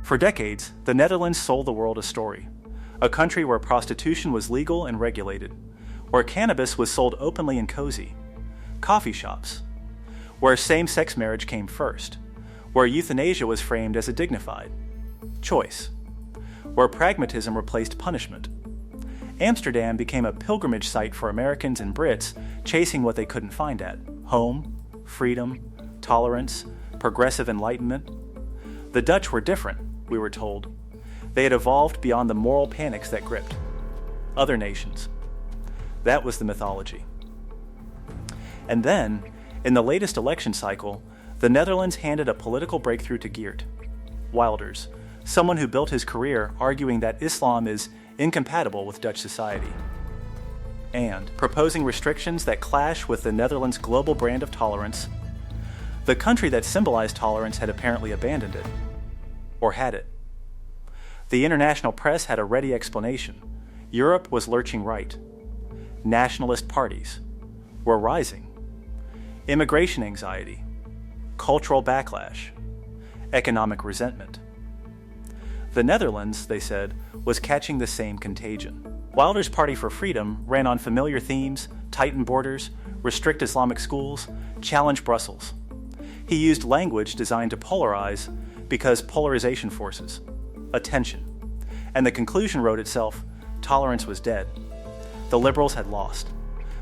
For decades, the Netherlands sold the world a story. A country where prostitution was legal and regulated, where cannabis was sold openly and cozy, coffee shops, where same-sex marriage came first, where euthanasia was framed as a dignified choice, where pragmatism replaced punishment. Amsterdam became a pilgrimage site for Americans and Brits chasing what they couldn't find at: home, freedom, tolerance, progressive enlightenment. The Dutch were different, we were told. They had evolved beyond the moral panics that gripped other nations. That was the mythology. And then, in the latest election cycle, the Netherlands handed a political breakthrough to Geert, Wilders, someone who built his career arguing that Islam is incompatible with Dutch society, and proposing restrictions that clash with the Netherlands' global brand of tolerance. The country that symbolized tolerance had apparently abandoned it. Or had it? The international press had a ready explanation. Europe was lurching right. Nationalist parties were rising. Immigration anxiety, cultural backlash, economic resentment. The Netherlands, they said, was catching the same contagion. Wilders' Party for Freedom ran on familiar themes: tighten borders, restrict Islamic schools, challenge Brussels. He used language designed to polarize because polarization forces attention. And the conclusion wrote itself: tolerance was dead. The liberals had lost.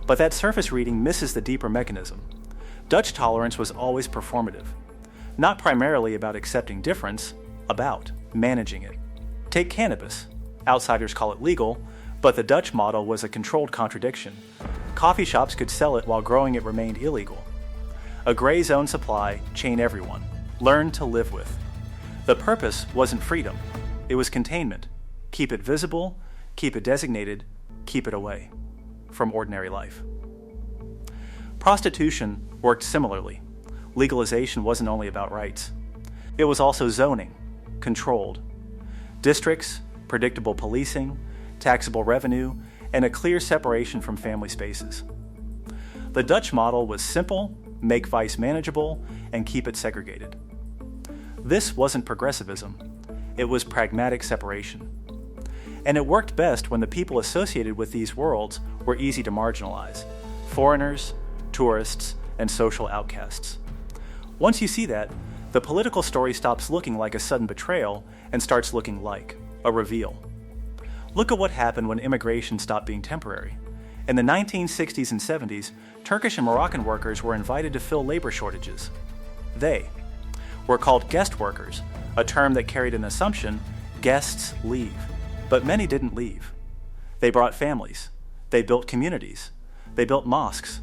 But that surface reading misses the deeper mechanism. Dutch tolerance was always performative, not primarily about accepting difference, about managing it. Take cannabis. Outsiders call it legal, but the Dutch model was a controlled contradiction. Coffee shops could sell it while growing it remained illegal. A gray zone supply, chain everyone. Learn to live with. The purpose wasn't freedom. It was containment. Keep it visible, keep it designated, keep it away from ordinary life. Prostitution worked similarly. Legalization wasn't only about rights. It was also zoning, controlled. Districts, predictable policing, taxable revenue, and a clear separation from family spaces. The Dutch model was simple: make vice manageable, and keep it segregated. This wasn't progressivism. It was pragmatic separation. And it worked best when the people associated with these worlds were easy to marginalize: foreigners, tourists, and social outcasts. Once you see that, the political story stops looking like a sudden betrayal and starts looking like a reveal. Look at what happened when immigration stopped being temporary. In the 1960s and 70s, Turkish and Moroccan workers were invited to fill labor shortages. They were called guest workers, a term that carried an assumption: guests leave. But many didn't leave. They brought families. They built communities. They built mosques.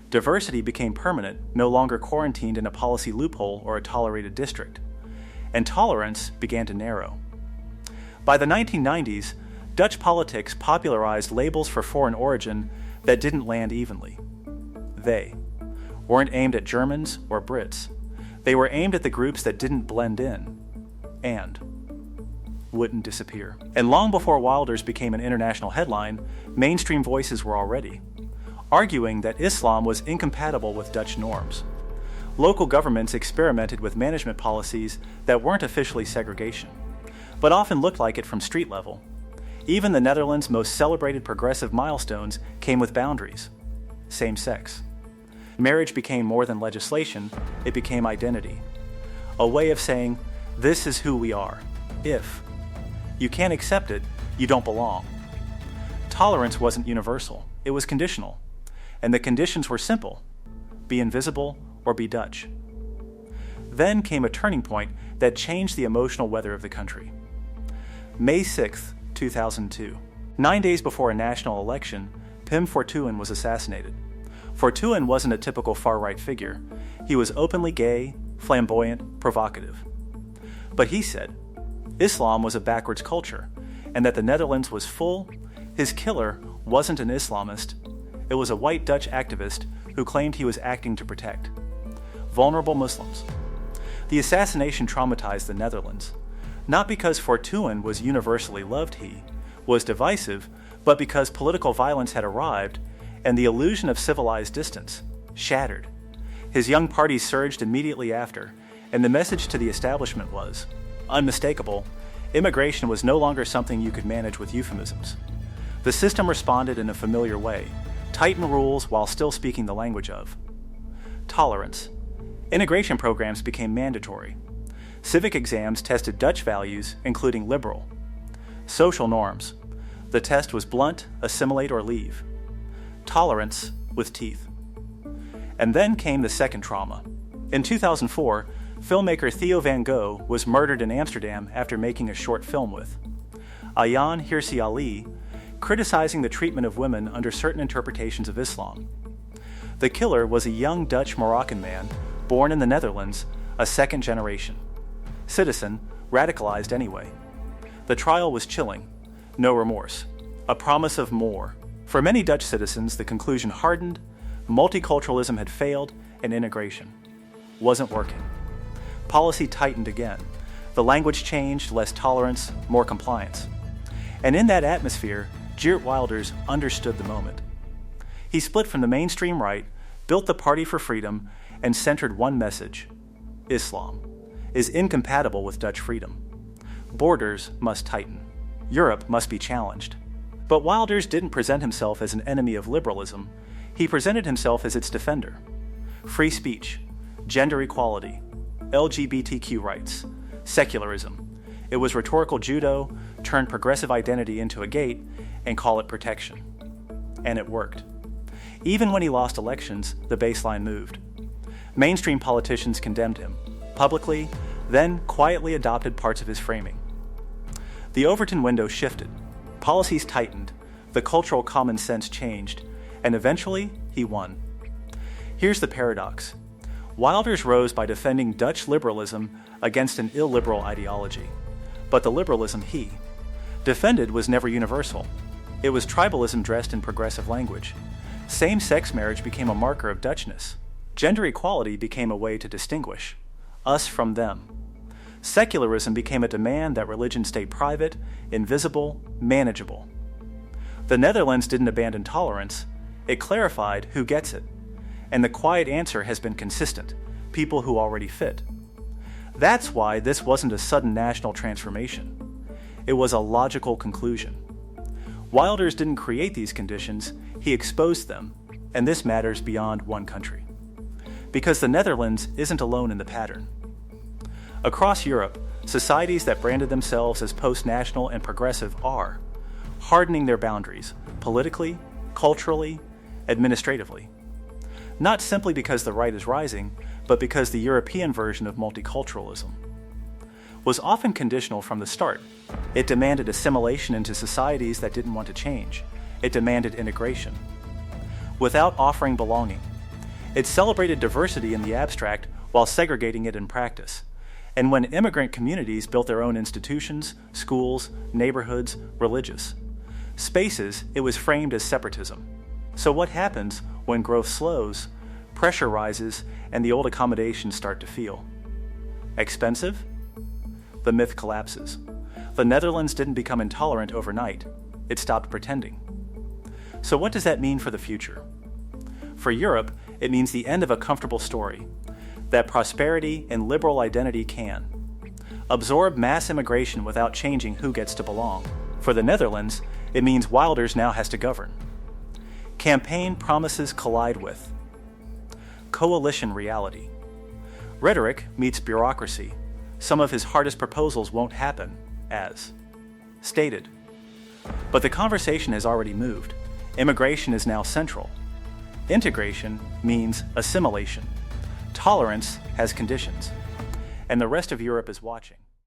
Diversity became permanent, no longer quarantined in a policy loophole or a tolerated district. And tolerance began to narrow. By the 1990s, Dutch politics popularized labels for foreign origin that didn't land evenly. They weren't aimed at Germans or Brits. They were aimed at the groups that didn't blend in and wouldn't disappear. And long before Wilders became an international headline, mainstream voices were already arguing that Islam was incompatible with Dutch norms. Local governments experimented with management policies that weren't officially segregation, but often looked like it from street level. Even the Netherlands' most celebrated progressive milestones came with boundaries: same sex. Marriage became more than legislation, it became identity. A way of saying, this is who we are. If you can't accept it, you don't belong. Tolerance wasn't universal, it was conditional. And the conditions were simple: be invisible or be Dutch. Then came a turning point that changed the emotional weather of the country. May 6, 2002. 9 days before a national election, Pim Fortuyn was assassinated. Fortuyn wasn't a typical far-right figure. He was openly gay, flamboyant, provocative. But he said Islam was a backwards culture, and that the Netherlands was full. His killer wasn't an Islamist. It was a white Dutch activist who claimed he was acting to protect vulnerable Muslims. The assassination traumatized the Netherlands, not because Fortuyn was universally loved, he was divisive, but because political violence had arrived and the illusion of civilized distance shattered. His young party surged immediately after, and the message to the establishment was, unmistakable, immigration was no longer something you could manage with euphemisms. The system responded in a familiar way, tightened rules while still speaking the language of. Tolerance. Integration programs became mandatory. Civic exams tested Dutch values, including liberal. Social norms. The test was blunt, assimilate or leave. Tolerance with teeth. And then came the second trauma. In 2004, filmmaker Theo van Gogh was murdered in Amsterdam after making a short film with Ayaan Hirsi Ali, criticizing the treatment of women under certain interpretations of Islam. The killer was a young Dutch-Moroccan man, born in the Netherlands, a second generation. Citizen, radicalized anyway. The trial was chilling. No remorse. A promise of more. For many Dutch citizens, the conclusion hardened, multiculturalism had failed, and integration wasn't working. Policy tightened again. The language changed, less tolerance, more compliance. And in that atmosphere, Geert Wilders understood the moment. He split from the mainstream right, built the Party for Freedom, and centered one message: Islam is incompatible with Dutch freedom. Borders must tighten. Europe must be challenged. But Wilders didn't present himself as an enemy of liberalism. He presented himself as its defender. Free speech, gender equality, LGBTQ rights, secularism. It was rhetorical judo, turn progressive identity into a gate, and call it protection. And it worked. Even when he lost elections, the baseline moved. Mainstream politicians condemned him, publicly, then quietly adopted parts of his framing. The Overton window shifted. Policies tightened, the cultural common sense changed, and eventually he won. Here's the paradox. Wilders rose by defending Dutch liberalism against an illiberal ideology. But the liberalism he defended was never universal. It was tribalism dressed in progressive language. Same-sex marriage became a marker of Dutchness. Gender equality became a way to distinguish us from them. Secularism became a demand that religion stay private, invisible, manageable. The Netherlands didn't abandon tolerance. It clarified who gets it. And the quiet answer has been consistent: people who already fit. That's why this wasn't a sudden national transformation. It was a logical conclusion. Wilders didn't create these conditions, he exposed them, and this matters beyond one country. Because the Netherlands isn't alone in the pattern. Across Europe, societies that branded themselves as post-national and progressive are hardening their boundaries, politically, culturally, administratively. Not simply because the right is rising, but because the European version of multiculturalism was often conditional from the start. It demanded assimilation into societies that didn't want to change. It demanded integration, without offering belonging. It celebrated diversity in the abstract while segregating it in practice. And when immigrant communities built their own institutions, schools, neighborhoods, religious spaces, it was framed as separatism. So what happens when growth slows, pressure rises, and the old accommodations start to feel expensive? The myth collapses. The Netherlands didn't become intolerant overnight. It stopped pretending. So what does that mean for the future? For Europe, it means the end of a comfortable story, that prosperity and liberal identity can absorb mass immigration without changing who gets to belong. For the Netherlands, it means Wilders now has to govern. Campaign promises collide with coalition reality. Rhetoric meets bureaucracy. Some of his hardest proposals won't happen as stated. But the conversation has already moved. Immigration is now central. Integration means assimilation. Tolerance has conditions. And the rest of Europe is watching.